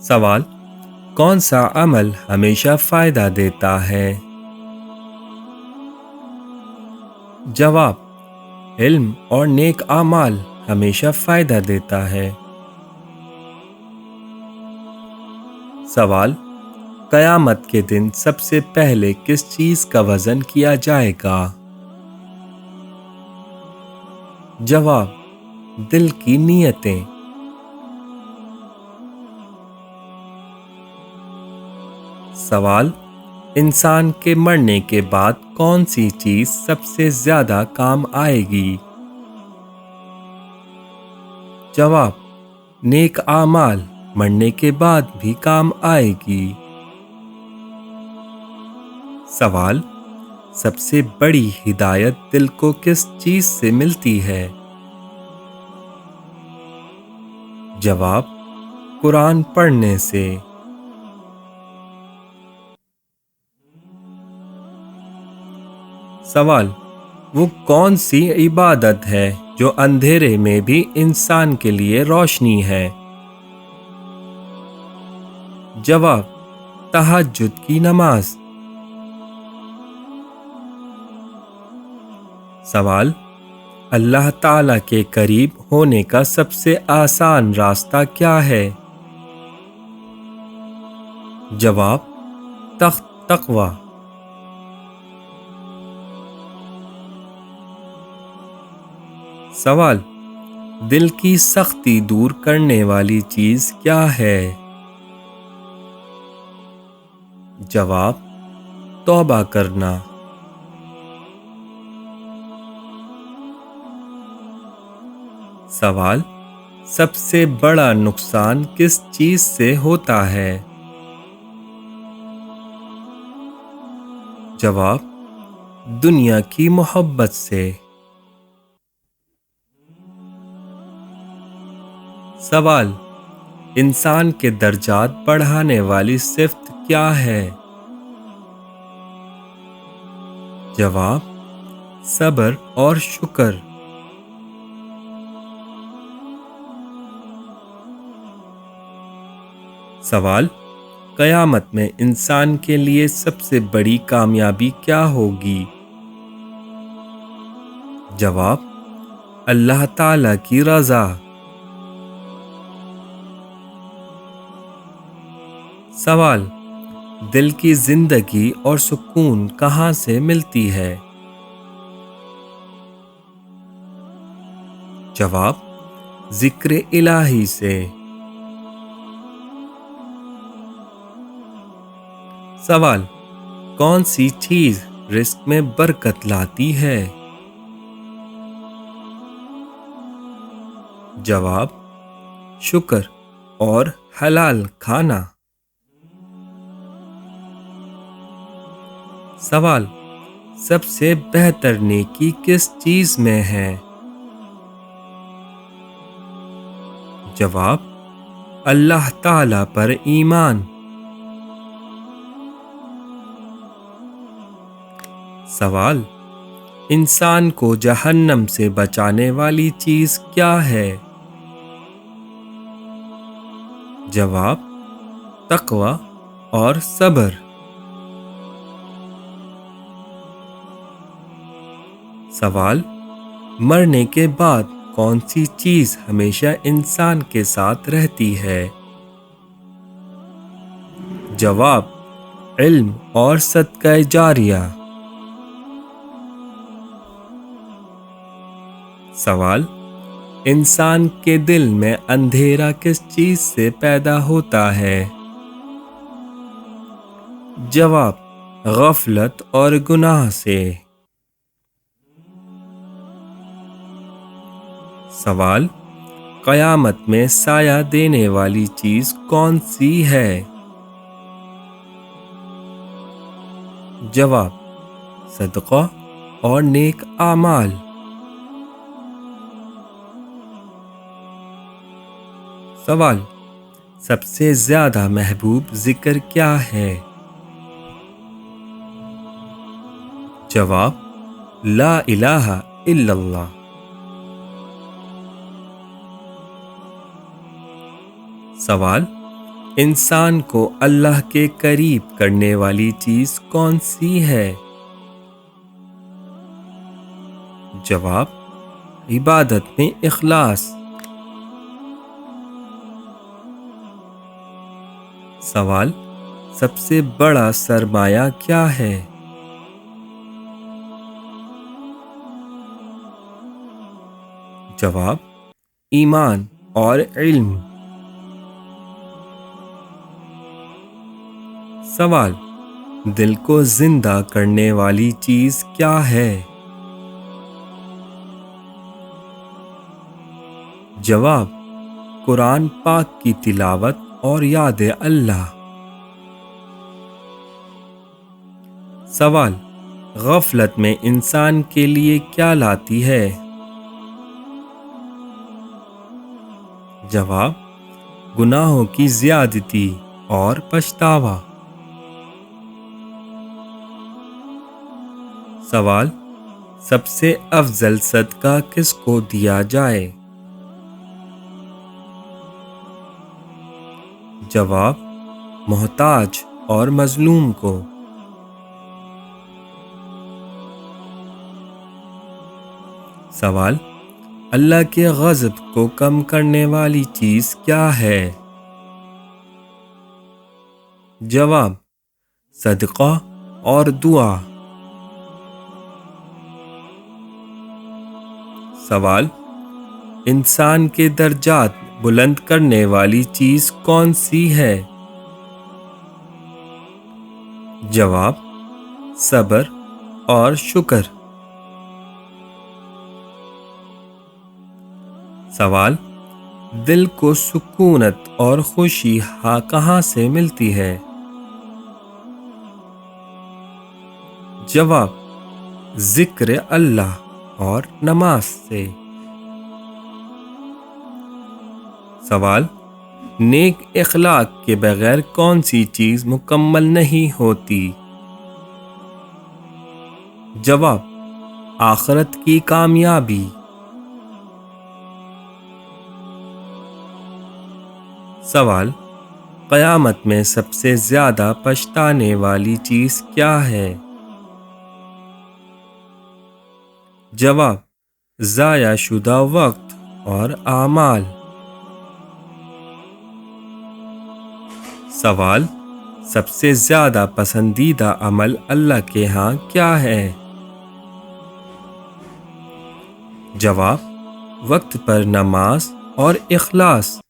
سوال: کون سا عمل ہمیشہ فائدہ دیتا ہے؟ جواب: علم اور نیک اعمال ہمیشہ فائدہ دیتا ہے۔ سوال: قیامت کے دن سب سے پہلے کس چیز کا وزن کیا جائے گا؟ جواب: دل کی نیتیں۔ سوال: انسان کے مرنے کے بعد کون سی چیز سب سے زیادہ کام آئے گی؟ جواب: نیک اعمال مرنے کے بعد بھی کام آئے گی۔ سوال: سب سے بڑی ہدایت دل کو کس چیز سے ملتی ہے؟ جواب: قرآن پڑھنے سے۔ سوال: وہ کون سی عبادت ہے جو اندھیرے میں بھی انسان کے لیے روشنی ہے؟ جواب: تہجد کی نماز۔ سوال: اللہ تعالیٰ کے قریب ہونے کا سب سے آسان راستہ کیا ہے؟ جواب: تقوی۔ سوال: دل کی سختی دور کرنے والی چیز کیا ہے؟ جواب: توبہ کرنا۔ سوال: سب سے بڑا نقصان کس چیز سے ہوتا ہے؟ جواب: دنیا کی محبت سے۔ سوال: انسان کے درجات بڑھانے والی صفت کیا ہے؟ جواب: صبر اور شکر۔ سوال: قیامت میں انسان کے لیے سب سے بڑی کامیابی کیا ہوگی؟ جواب: اللہ تعالیٰ کی رضا۔ سوال: دل کی زندگی اور سکون کہاں سے ملتی ہے؟ جواب: ذکر الہی سے۔ سوال: کون سی چیز رزق میں برکت لاتی ہے؟ جواب: شکر اور حلال کھانا۔ سوال: سب سے بہتر نیکی کس چیز میں ہے؟ جواب: اللہ تعالیٰ پر ایمان۔ سوال: انسان کو جہنم سے بچانے والی چیز کیا ہے؟ جواب: تقوی اور صبر۔ سوال: مرنے کے بعد کون سی چیز ہمیشہ انسان کے ساتھ رہتی ہے؟ جواب: علم اور صدقہ جاریہ۔ سوال: انسان کے دل میں اندھیرا کس چیز سے پیدا ہوتا ہے؟ جواب: غفلت اور گناہ سے۔ سوال: قیامت میں سایہ دینے والی چیز کون سی ہے؟ جواب: صدقہ اور نیک اعمال۔ سوال: سب سے زیادہ محبوب ذکر کیا ہے؟ جواب: لا الہ الا اللہ۔ سوال: انسان کو اللہ کے قریب کرنے والی چیز کون سی ہے؟ جواب: عبادت میں اخلاص۔ سوال: سب سے بڑا سرمایہ کیا ہے؟ جواب: ایمان اور علم۔ سوال: دل کو زندہ کرنے والی چیز کیا ہے؟ جواب: قرآن پاک کی تلاوت اور یاد اللہ۔ سوال: غفلت میں انسان کے لیے کیا لاتی ہے؟ جواب: گناہوں کی زیادتی اور پچھتاوا۔ سوال: سب سے افضل صدقہ کس کو دیا جائے؟ جواب: محتاج اور مظلوم کو۔ سوال: اللہ کے غضب کو کم کرنے والی چیز کیا ہے؟ جواب: صدقہ اور دعا۔ سوال: انسان کے درجات بلند کرنے والی چیز کون سی ہے؟ جواب: صبر اور شکر۔ سوال: دل کو سکونت اور خوشی کہاں سے ملتی ہے؟ جواب: ذکر اللہ اور نماز سے۔ سوال: نیک اخلاق کے بغیر کون سی چیز مکمل نہیں ہوتی؟ جواب: آخرت کی کامیابی۔ سوال: قیامت میں سب سے زیادہ پچھتانے والی چیز کیا ہے؟ جواب: ضائع شدہ وقت اور اعمال۔ سوال: سب سے زیادہ پسندیدہ عمل اللہ کے ہاں کیا ہے؟ جواب: وقت پر نماز اور اخلاص۔